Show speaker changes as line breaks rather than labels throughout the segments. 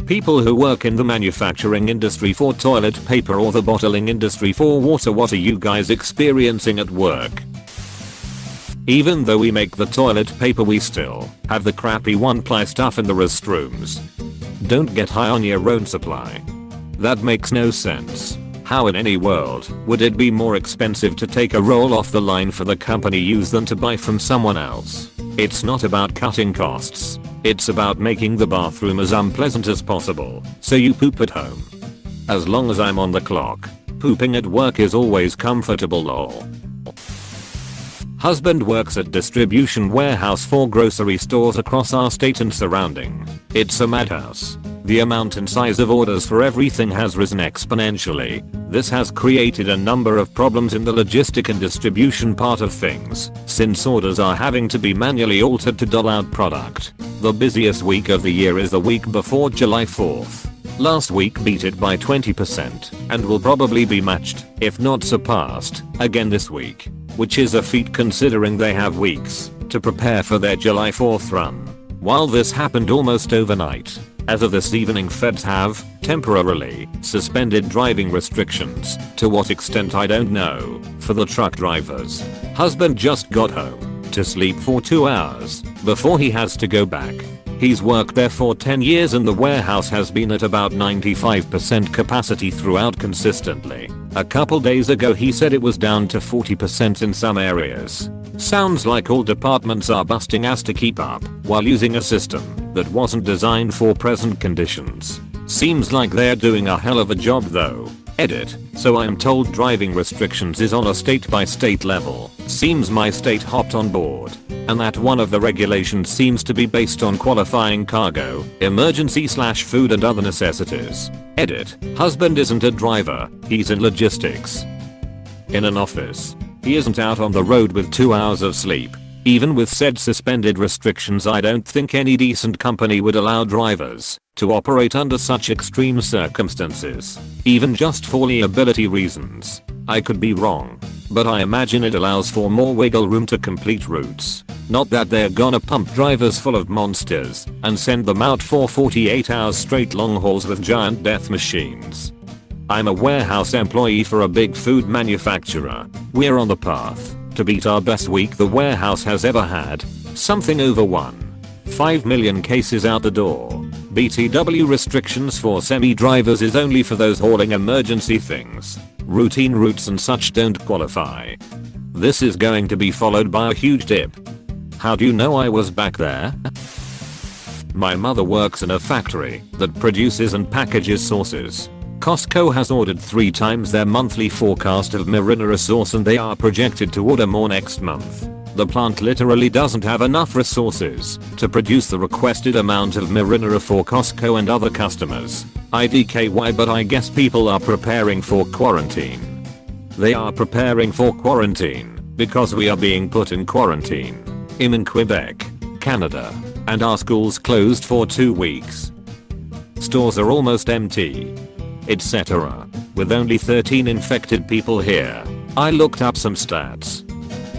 People who work in the manufacturing industry for toilet paper or the bottling industry for water, what are you guys experiencing at work? Even though we make the toilet paper, we still have the crappy one-ply stuff in the restrooms. Don't get high on your own supply. That makes no sense. How in any world would it be more expensive to take a roll off the line for the company use than to buy from someone else? It's not about cutting costs. It's about making the bathroom as unpleasant as possible, so you poop at home. As long as I'm on the clock, pooping at work is always comfortable lol. Husband works at distribution warehouse for grocery stores across our state and surrounding. It's a madhouse. The amount and size of orders for everything has risen exponentially. This has created a number of problems in the logistic and distribution part of things, since orders are having to be manually altered to dole out product. The busiest week of the year is the week before July 4th. Last week beat it by 20% and will probably be matched, if not surpassed, again this week, which is a feat considering they have weeks to prepare for their July 4th run. While this happened almost overnight, as of this evening, feds have temporarily suspended driving restrictions. To what extent I don't know, for the truck drivers. Husband just got home to sleep for 2 hours before he has to go back. He's worked there for 10 years and the warehouse has been at about 95% capacity throughout consistently. A couple days ago he said it was down to 40% in some areas. Sounds like all departments are busting ass to keep up while using a system that wasn't designed for present conditions. Seems like they're doing a hell of a job though. Edit. So I'm told driving restrictions is on a state by state level. Seems my state hopped on board. And that one of the regulations seems to be based on qualifying cargo, emergency/food and other necessities. Edit. Husband isn't a driver, he's in logistics. In an office. He isn't out on the road with 2 hours of sleep. Even with said suspended restrictions, I don't think any decent company would allow drivers to operate under such extreme circumstances, even just for liability reasons. I could be wrong, but I imagine it allows for more wiggle room to complete routes. Not that they're gonna pump drivers full of monsters and send them out for 48 hours straight long hauls with giant death machines. I'm a warehouse employee for a big food manufacturer. We're on the path to beat our best week the warehouse has ever had. Something over 1.5 million cases out the door. BTW restrictions for semi-drivers is only for those hauling emergency things. Routine routes and such don't qualify. This is going to be followed by a huge dip. How do you know I was back there? My mother works in a factory that produces and packages sauces. Costco has ordered 3 times their monthly forecast of marinara sauce and they are projected to order more next month. The plant literally doesn't have enough resources to produce the requested amount of marinara for Costco and other customers. IDKY, but I guess people are preparing for quarantine. They are preparing for quarantine because we are being put in quarantine. I'm in Quebec, Canada, and our schools closed for 2 weeks. Stores are almost empty, etc. With only 13 infected people here. I looked up some stats.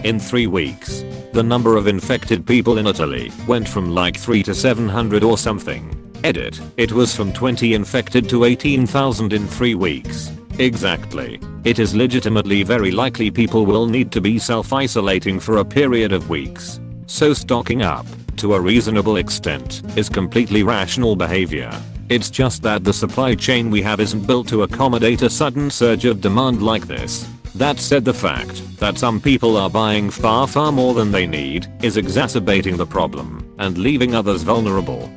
In 3 weeks, the number of infected people in Italy went from like 3 to 700 or something. Edit. It was from 20 infected to 18,000 in 3 weeks. Exactly. It is legitimately very likely people will need to be self-isolating for a period of weeks. So stocking up, to a reasonable extent, is completely rational behavior. It's just that the supply chain we have isn't built to accommodate a sudden surge of demand like this. That said, the fact that some people are buying far more than they need is exacerbating the problem and leaving others vulnerable.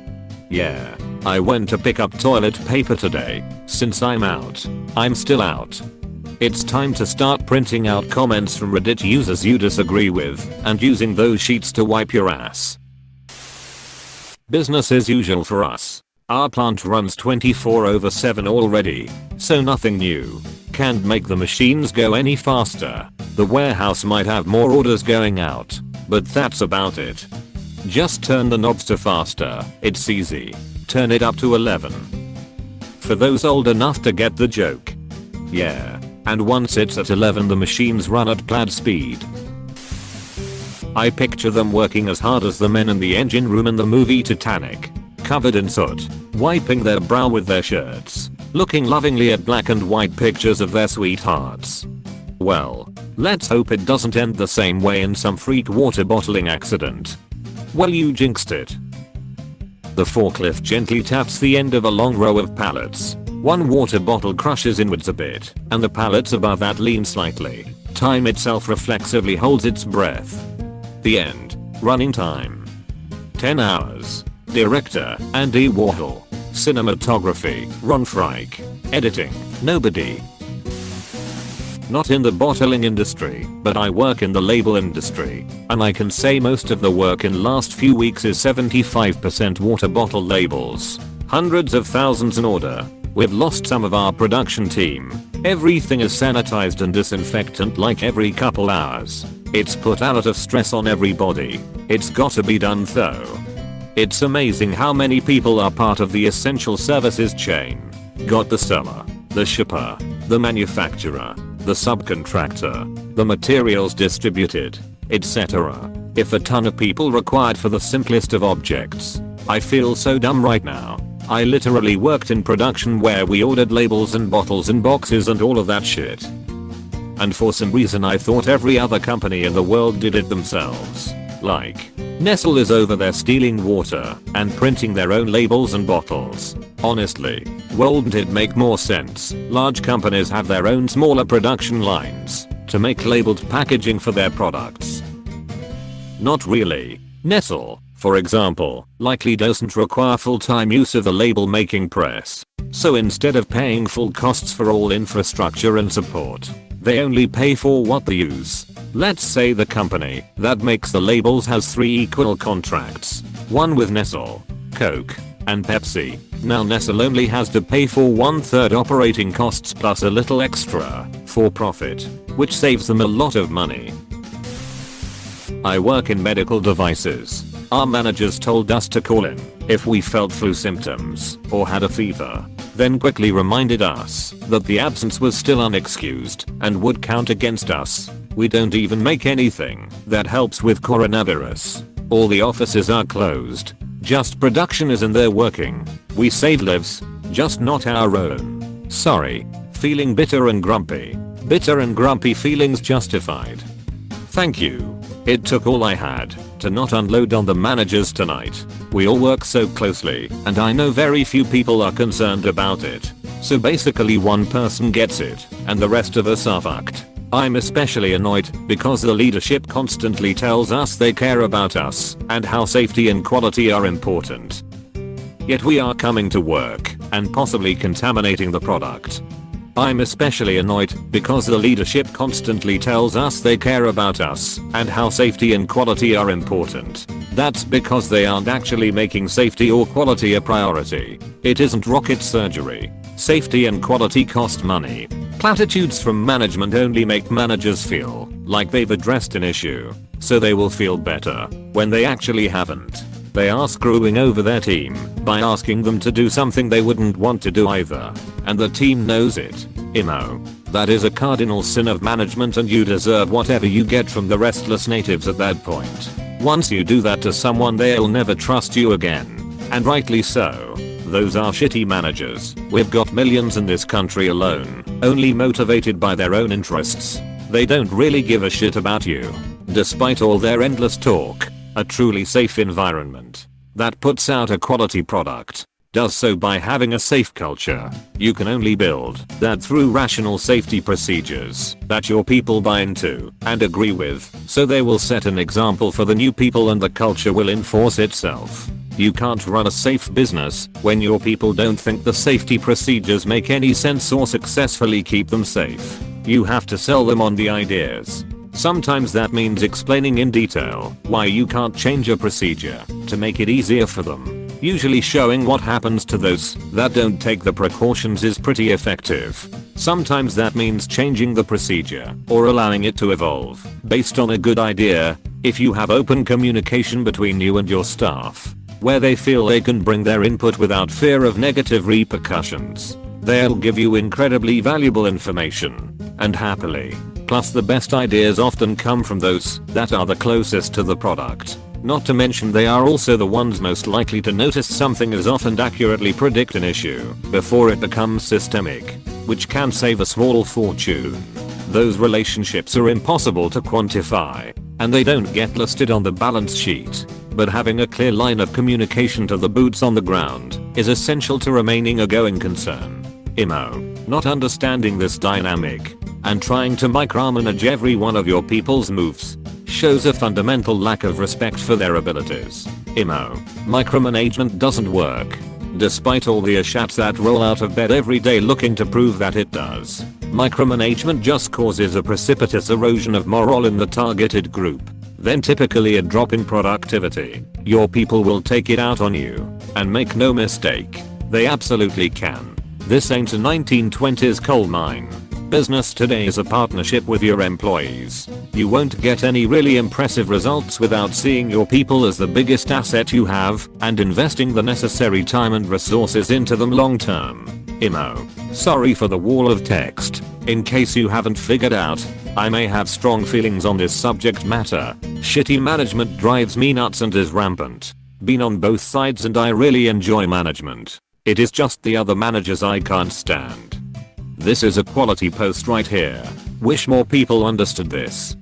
Yeah, I went to pick up toilet paper today. Since I'm still out. It's time to start printing out comments from Reddit users you disagree with and using those sheets to wipe your ass. Business as usual for us. Our plant runs 24/7 already, so nothing new. Can't make the machines go any faster. The warehouse might have more orders going out, but that's about it. Just turn the knobs to faster, it's easy. Turn it up to 11. For those old enough to get the joke. Yeah, and once it's at 11 the machines run at plaid speed. I picture them working as hard as the men in the engine room in the movie Titanic. Covered in soot, wiping their brow with their shirts, looking lovingly at black and white pictures of their sweethearts. Well, let's hope it doesn't end the same way in some freak water bottling accident. Well, you jinxed it. The forklift gently taps the end of a long row of pallets. One water bottle crushes inwards a bit, and the pallets above that lean slightly. Time itself reflexively holds its breath. The end. Running time: 10 hours. Director: Andy Warhol. Cinematography: Ron Frike. Editing: nobody. Not in the bottling industry, but I work in the label industry, and I can say most of the work in last few weeks is 75% water bottle labels. Hundreds of thousands in order. We've lost some of our production team. Everything is sanitized and disinfectant like every couple hours. It's put a lot of stress on everybody. It's gotta be done though. It's amazing how many people are part of the essential services chain. Got the seller, the shipper, the manufacturer, the subcontractor, the materials distributed, etc. If a ton of people required for the simplest of objects. I feel so dumb right now. I literally worked in production where we ordered labels and bottles and boxes and all of that shit. And for some reason I thought every other company in the world did it themselves. Like, Nestle is over there stealing water and printing their own labels and bottles. Honestly, wouldn't it make more sense? Large companies have their own smaller production lines to make labeled packaging for their products. Not really. Nestle, for example, likely doesn't require full-time use of the label making press. So instead of paying full costs for all infrastructure and support, they only pay for what they use. Let's say the company that makes the labels has 3 equal contracts. One with Nestle, Coke, and Pepsi. Now Nestle only has to pay for 1/3 operating costs plus a little extra for profit, which saves them a lot of money. I work in medical devices. Our managers told us to call in if we felt flu symptoms or had a fever, then quickly reminded us that the absence was still unexcused and would count against us. We don't even make anything that helps with coronavirus. All the offices are closed. Just production is in there working. We save lives, just not our own. Sorry. Feeling bitter and grumpy. Bitter and grumpy feelings justified. Thank you. It took all I had to not unload on the managers tonight. We all work so closely, and I know very few people are concerned about it. So basically one person gets it, and the rest of us are fucked. I'm especially annoyed because the leadership constantly tells us they care about us and how safety and quality are important. Yet we are coming to work and possibly contaminating the product. I'm especially annoyed because the leadership constantly tells us they care about us and how safety and quality are important. That's because they aren't actually making safety or quality a priority. It isn't rocket surgery. Safety and quality cost money. Platitudes from management only make managers feel like they've addressed an issue, so they will feel better when they actually haven't. They are screwing over their team by asking them to do something they wouldn't want to do either, and the team knows it. That is a cardinal sin of management, and you deserve whatever you get from the restless natives at that point. Once you do that to someone, they'll never trust you again. And rightly so. Those are shitty managers. We've got millions in this country alone, only motivated by their own interests. They don't really give a shit about you. Despite all their endless talk, a truly safe environment that puts out a quality product does so by having a safe culture. You can only build that through rational safety procedures that your people buy into and agree with, so they will set an example for the new people and the culture will enforce itself. You can't run a safe business when your people don't think the safety procedures make any sense or successfully keep them safe. You have to sell them on the ideas. Sometimes that means explaining in detail why you can't change a procedure to make it easier for them. Usually showing what happens to those that don't take the precautions is pretty effective. Sometimes that means changing the procedure or allowing it to evolve based on a good idea. If you have open communication between you and your staff, where they feel they can bring their input without fear of negative repercussions, they'll give you incredibly valuable information and happily Plus the best ideas often come from those that are the closest to the product. Not to mention they are also the ones most likely to notice something is off and accurately predict an issue before it becomes systemic, which can save a small fortune. Those relationships are impossible to quantify, and they don't get listed on the balance sheet. But having a clear line of communication to the boots on the ground is essential to remaining a going concern. IMO. Not understanding this dynamic and trying to micromanage every one of your people's moves shows a fundamental lack of respect for their abilities. IMO. Micromanagement doesn't work. Despite all the ashats that roll out of bed every day looking to prove that it does. Micromanagement just causes a precipitous erosion of morale in the targeted group. Then typically a drop in productivity. Your people will take it out on you. And make no mistake, they absolutely can. This ain't a 1920s coal mine. Business today is a partnership with your employees. You won't get any really impressive results without seeing your people as the biggest asset you have and investing the necessary time and resources into them long term. IMO. Sorry for the wall of text. In case you haven't figured out, I may have strong feelings on this subject matter. Shitty management drives me nuts and is rampant. Been on both sides and I really enjoy management. It is just the other managers I can't stand. This is a quality post right here. Wish more people understood this.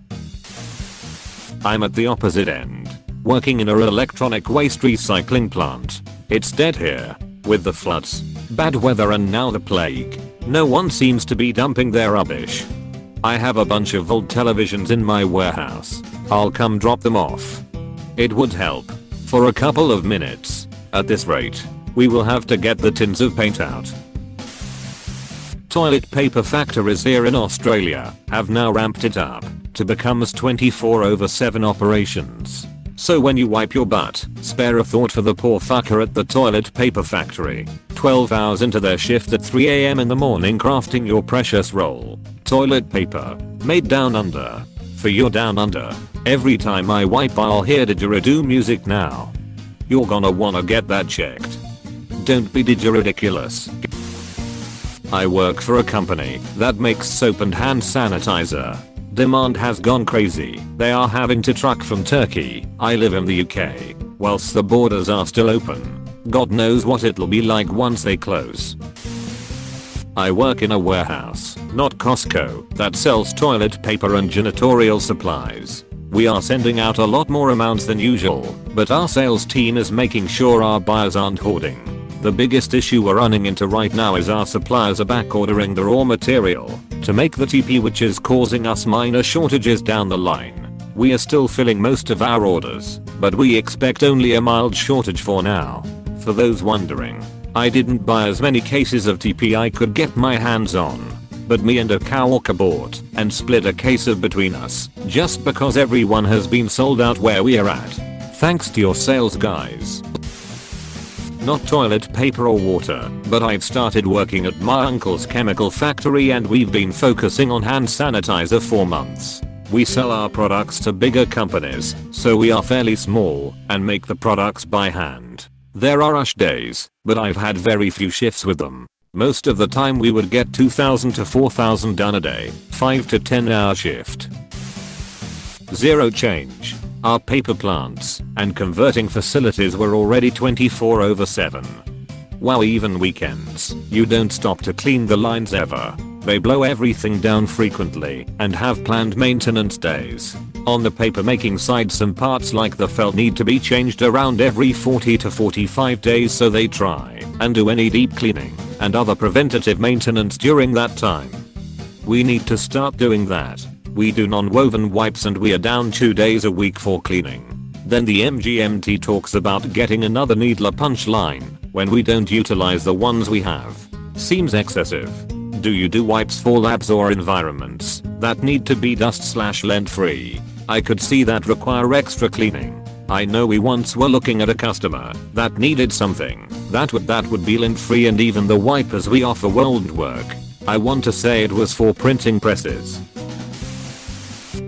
I'm at the opposite end. Working in an electronic waste recycling plant. It's dead here. With the floods, bad weather and now the plague. No one seems to be dumping their rubbish. I have a bunch of old televisions in my warehouse. I'll come drop them off. It would help. For a couple of minutes. At this rate, we will have to get the tins of paint out. Toilet paper factories here in Australia have now ramped it up to becomes 24/7 operations. So when you wipe your butt, spare a thought for the poor fucker at the toilet paper factory. 12 hours into their shift at 3 AM in the morning crafting your precious roll. Toilet paper. Made down under. For your down under. Every time I wipe I'll hear didgeridoo music now. You're gonna wanna get that checked. Don't be didgeridiculous. I work for a company that makes soap and hand sanitizer. Demand has gone crazy. They are having to truck from Turkey. I live in the UK. Whilst the borders are still open. God knows what it'll be like once they close. I work in a warehouse, not Costco, that sells toilet paper and janitorial supplies. We are sending out a lot more amounts than usual, but our sales team is making sure our buyers aren't hoarding. The biggest issue we're running into right now is our suppliers are back ordering the raw material to make the TP, which is causing us minor shortages down the line. We are still filling most of our orders, but we expect only a mild shortage for now. For those wondering, I didn't buy as many cases of TP I could get my hands on, but me and a coworker bought and split a case of between us just because everyone has been sold out where we are at. Thanks to your sales guys. Not toilet paper or water, but I've started working at my uncle's chemical factory and we've been focusing on hand sanitizer for months. We sell our products to bigger companies, so we are fairly small and make the products by hand. There are rush days, but I've had very few shifts with them. Most of the time we would get 2,000 to 4,000 done a day, 5 to 10 hour shift. Zero change. Our paper plants and converting facilities were already 24/7. Wow, even weekends, you don't stop to clean the lines ever. They blow everything down frequently and have planned maintenance days. On the paper making side, some parts like the felt need to be changed around every 40 to 45 days, so they try and do any deep cleaning and other preventative maintenance during that time. We need to start doing that. We do non-woven wipes and we are down 2 days a week for cleaning. Then the MGMT talks about getting another needler punch line when we don't utilize the ones we have. Seems excessive. Do you do wipes for labs or environments that need to be dust/lint free? I could see that require extra cleaning. I know we once were looking at a customer that needed something that would be lint free, and even the wipers we offer won't work. I want to say it was for printing presses.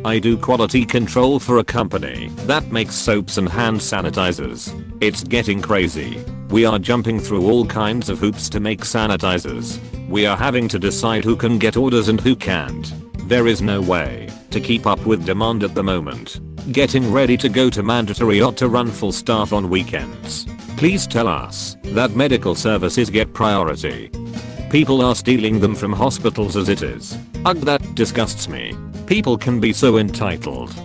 I do quality control for a company that makes soaps and hand sanitizers. It's getting crazy. We are jumping through all kinds of hoops to make sanitizers. We are having to decide who can get orders and who can't. There is no way to keep up with demand at the moment. Getting ready to go to mandatory or to run full staff on weekends. Please tell us that medical services get priority. People are stealing them from hospitals as it is. Ugh, that disgusts me. People can be so entitled.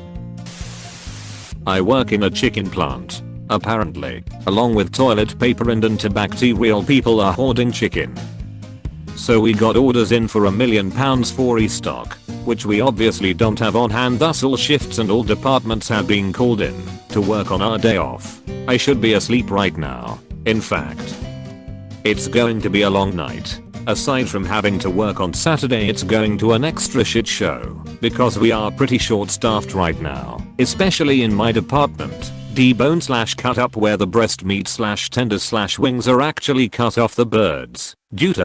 I work in a chicken plant. Apparently, along with toilet paper and antibacterial, people are hoarding chicken. So we got orders in for £1 million for restock, which we obviously don't have on hand, thus all shifts and all departments have been called in to work on our day off. I should be asleep right now. In fact, it's going to be a long night. Aside from having to work on Saturday, it's going to an extra shit show because we are pretty short staffed right now, especially in my department. Debone / cut up, where the breast meat / tenders / wings are actually cut off the birds due to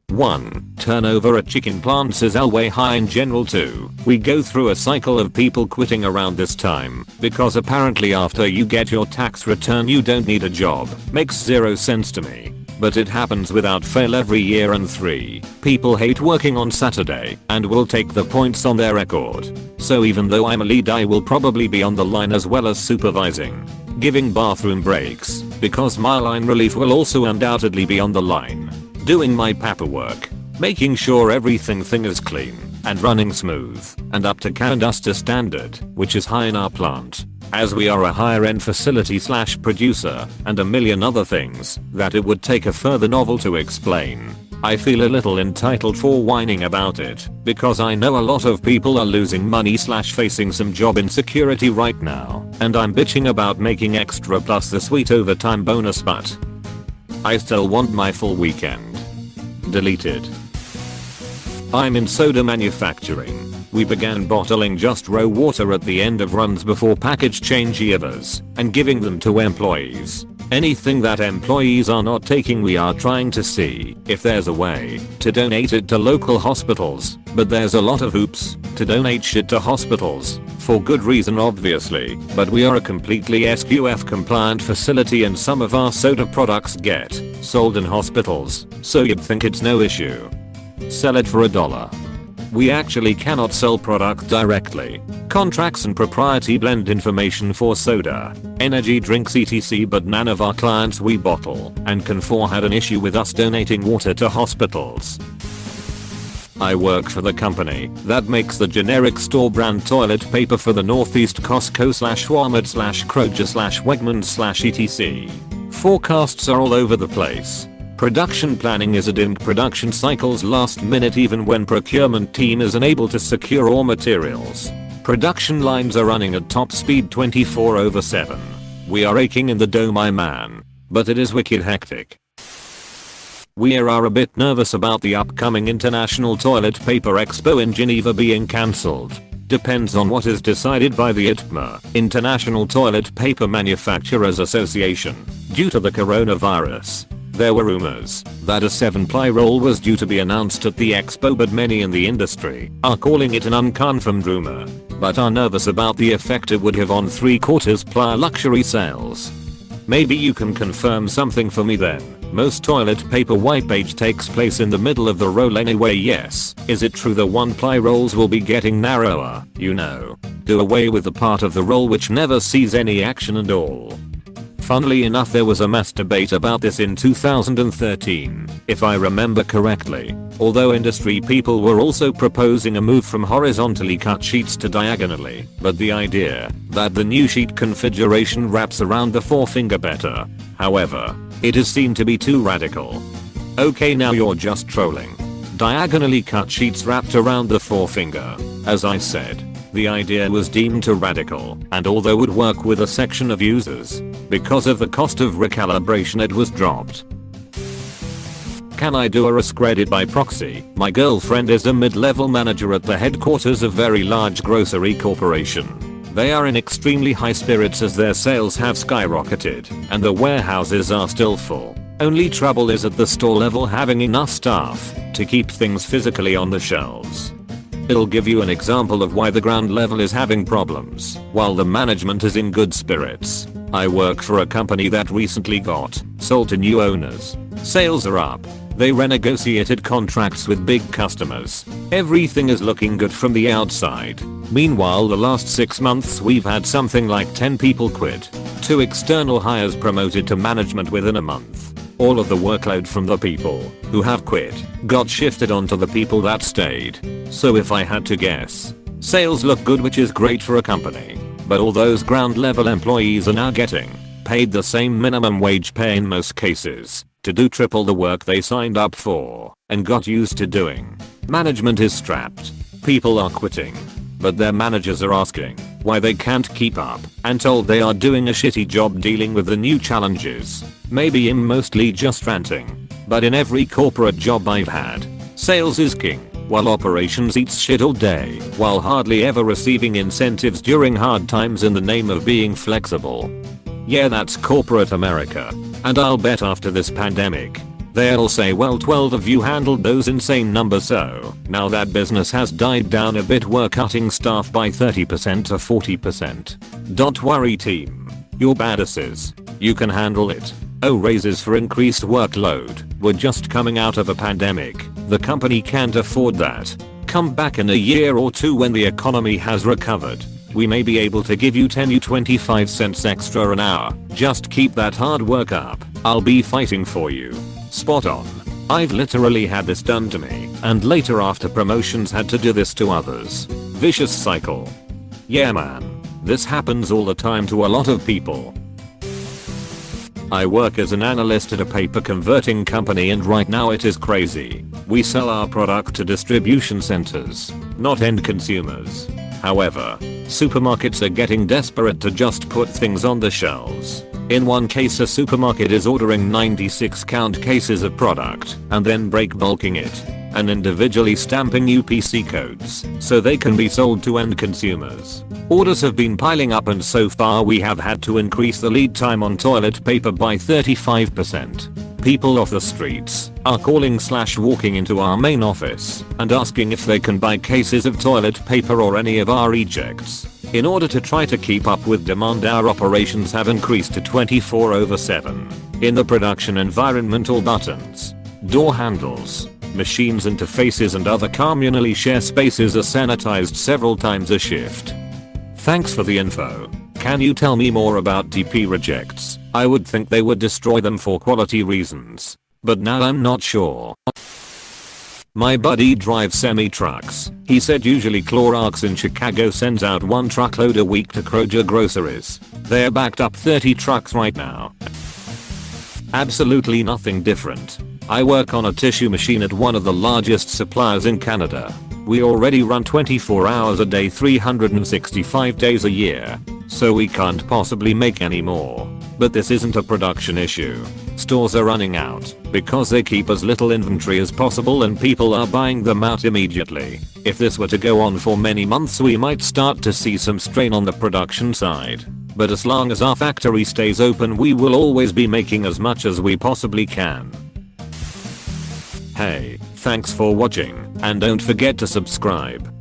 1. Turnover at chicken plants is way high in general. 2. We go through a cycle of people quitting around this time because apparently after you get your tax return you don't need a job. Makes zero sense to me, but it happens without fail every year. And 3. People hate working on Saturday and will take the points on their record. So even though I'm a lead, I will probably be on the line as well as supervising, giving bathroom breaks, because my line relief will also undoubtedly be on the line, doing my paperwork, making sure everything is clean and running smooth and up to Canduster standard, which is high in our plant, as we are a higher end facility / producer, and a million other things that it would take a further novel to explain. I feel a little entitled for whining about it because I know a lot of people are losing money / facing some job insecurity right now, and I'm bitching about making extra plus the sweet overtime bonus, but I still want my full weekend. Deleted. I'm in soda manufacturing. We began bottling just raw water at the end of runs before package changeovers and giving them to employees. Anything that employees are not taking, we are trying to see if there's a way to donate it to local hospitals, but there's a lot of hoops to donate shit to hospitals, for good reason obviously, but we are a completely SQF compliant facility and some of our soda products get sold in hospitals, so you'd think it's no issue. Sell it for $1. We actually cannot sell product directly. Contracts and proprietary blend information for soda, energy drinks etc, but none of our clients we bottle and can for had an issue with us donating water to hospitals. I work for the company that makes the generic store brand toilet paper for the Northeast Costco / Walmart / Kroger / Wegmans / etc. Forecasts are all over the place. Production planning is in production cycles last minute even when procurement team is unable to secure all materials. Production lines are running at top speed 24/7. We are aching in the dough, my man, but it is wicked hectic. We are a bit nervous about the upcoming International Toilet Paper Expo in Geneva being cancelled. Depends on what is decided by the ITMA, International Toilet Paper Manufacturers Association, due to the coronavirus. There were rumors that a 7-ply roll was due to be announced at the expo, but many in the industry are calling it an unconfirmed rumor, but are nervous about the effect it would have on 3/4 ply luxury sales. Maybe you can confirm something for me then. Most toilet paper wipage takes place in the middle of the roll anyway. Yes, is it true the 1-ply rolls will be getting narrower, you know? Do away with the part of the roll which never sees any action and all. Funnily enough, there was a mass debate about this in 2013, if I remember correctly, although industry people were also proposing a move from horizontally cut sheets to diagonally, but the idea that the new sheet configuration wraps around the forefinger better. However, it is seen to be too radical. Okay, now you're just trolling. Diagonally cut sheets wrapped around the forefinger. As I said, the idea was deemed too radical, and although would work with a section of users, because of the cost of recalibration it was dropped. Can I do a risk credit by proxy? My girlfriend is a mid-level manager at the headquarters of very large grocery corporation. They are in extremely high spirits as their sales have skyrocketed and the warehouses are still full. Only trouble is at the store level having enough staff to keep things physically on the shelves. It'll give you an example of why the ground level is having problems while the management is in good spirits. I work for a company that recently got sold to new owners. Sales are up. They renegotiated contracts with big customers. Everything is looking good from the outside. Meanwhile, the last 6 months we've had something like 10 people quit. 2 external hires promoted to management within a month. All of the workload from the people who have quit got shifted onto the people that stayed. So if I had to guess, sales look good, which is great for a company. But all those ground level employees are now getting paid the same minimum wage pay in most cases to do triple the work they signed up for and got used to doing. Management is strapped. People are quitting. But their managers are asking why they can't keep up and told they are doing a shitty job dealing with the new challenges. Maybe I'm mostly just ranting, but in every corporate job I've had, sales is king, while operations eats shit all day, while hardly ever receiving incentives during hard times in the name of being flexible. Yeah, that's corporate America. And I'll bet after this pandemic, they'll say, well, 12 of you handled those insane numbers, so now that business has died down a bit, we're cutting staff by 30% to 40%. Don't worry team. You're badasses. You can handle it. Oh, raises for increased workload. We're just coming out of a pandemic. The company can't afford that. Come back in a year or 2 when the economy has recovered. We may be able to give you 25 cents extra an hour. Just keep that hard work up. I'll be fighting for you. Spot on. I've literally had this done to me, and later after promotions had to do this to others. Vicious cycle. Yeah man. This happens all the time to a lot of people. I work as an analyst at a paper converting company, and right now it is crazy. We sell our product to distribution centers, not end consumers. However, supermarkets are getting desperate to just put things on the shelves. In one case, a supermarket is ordering 96 count cases of product and then break bulking it and individually stamping UPC codes so they can be sold to end consumers. Orders have been piling up, and so far we have had to increase the lead time on toilet paper by 35%. People off the streets are calling/walking into our main office and asking if they can buy cases of toilet paper or any of our rejects. In order to try to keep up with demand, our operations have increased to 24/7. In the production environment, all buttons, door handles, machines interfaces and other communally shared spaces are sanitized several times a shift. Thanks for the info. Can you tell me more about TP rejects? I would think they would destroy them for quality reasons, but now I'm not sure. My buddy drives semi-trucks. He said usually Clorox in Chicago sends out 1 truckload a week to Kroger groceries. They're backed up 30 trucks right now. Absolutely nothing different. I work on a tissue machine at one of the largest suppliers in Canada. We already run 24 hours a day, 365 days a year, so we can't possibly make any more. But this isn't a production issue. Stores are running out because they keep as little inventory as possible and people are buying them out immediately. If this were to go on for many months, we might start to see some strain on the production side. But as long as our factory stays open, we will always be making as much as we possibly can. Hey, thanks for watching, and don't forget to subscribe.